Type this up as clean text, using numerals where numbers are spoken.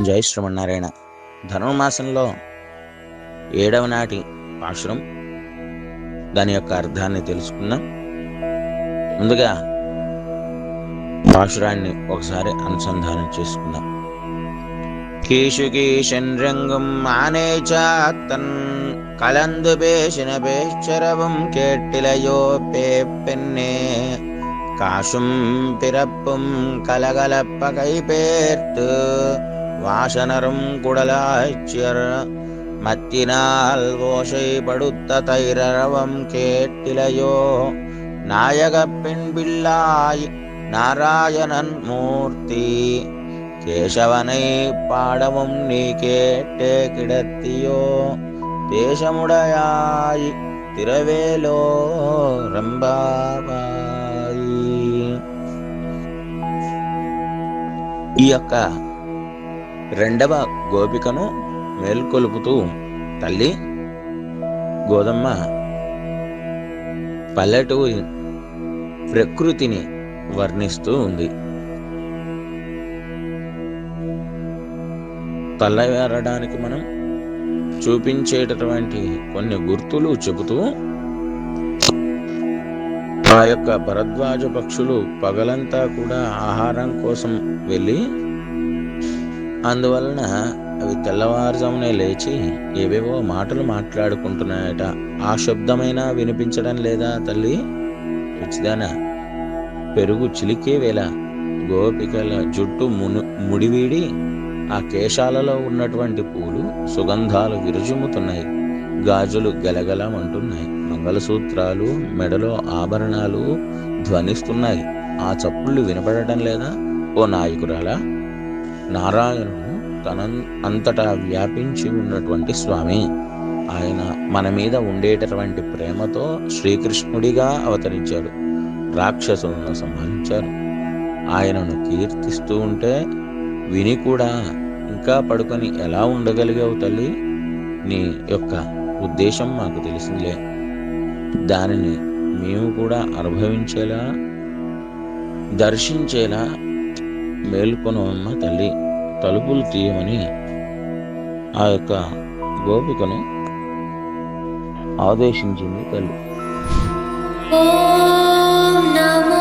జై శ్రీమన్నారాయణ. ధనుర్మాసంలో 7వ నాటి పాశురం, దాని యొక్క అర్థాన్ని తెలుసుకుందాం. ముందుగా పాశురాన్ని ఒకసారి అనుసంధానం చేసుకుందాం. కీషుకీషన్ రంగం మానేచాత్తన్ కలందు పేసిన పేశ్చరవం కేట్టిలయో పేపెన్నే காசும் பிறப்பும் கலகலப்ப கைபேர்த்து வாசனரும் குடலாய்ச்சியர் மத்தினால் ஓசை படுத்த தைரவம் கேட்டிலையோ நாயக பெண் பிள்ளாய் நாராயணன் மூர்த்தி கேசவனை பாடமும் நீ கேட்டே கிடத்தியோ தேசமுடையாய் తిరవేలో రంబాబాయి. ఈ యొక్క రెండవ గోపికను మేల్కొలుపుతూ తల్లి గోదమ్మ పల్లెటూరి ప్రకృతిని వర్ణిస్తూ ఉంది. తల్లవేరడానికి మనం చూపించేటటువంటి కొన్ని గుర్తులు చెబుతూ, ఆ యొక్క భరద్వాజ పక్షులు పగలంతా కూడా ఆహారం కోసం వెళ్ళి, అందువలన అవి తెల్లవారుజామునే లేచి ఏవేవో మాటలు మాట్లాడుకుంటున్నాయట. ఆ శబ్దమైనా వినిపించడం లేదా తల్లి? పిచ్చిదానా, పెరుగు చిలికే వేళ గోపికల జుట్టు ముడివీడి ఆ కేశాలలో ఉన్నటువంటి పూలు సుగంధాలు విరుజుముతున్నాయి. గాజులు గలగలమంటున్నాయి. మంగళసూత్రాలు, మెడలో ఆభరణాలు ధ్వనిస్తున్నాయి. ఆ చప్పుళ్ళు వినపడటం లేదా? ఓ నాయకురాలా, నారాయణుడు అంతటా వ్యాపించి ఉన్నటువంటి స్వామి. ఆయన మన మీద ఉండేటటువంటి ప్రేమతో శ్రీకృష్ణుడిగా అవతరించాడు. రాక్షసులను సంహరించారు. ఆయనను కీర్తిస్తూ ఉంటే విని కూడా ఇంకా పడుకొని ఎలా ఉండగలిగావు తల్లి? నీ యొక్క ఉద్దేశం మాకు తెలిసిందిలే. దానిని మేము కూడా అనుభవించేలా, దర్శించేలా మేల్కొనమ్మ తల్లి, తలుపులు తీయమని ఆ యొక్క గోపికను ఆదేశించింది తల్లి. ఓం నమో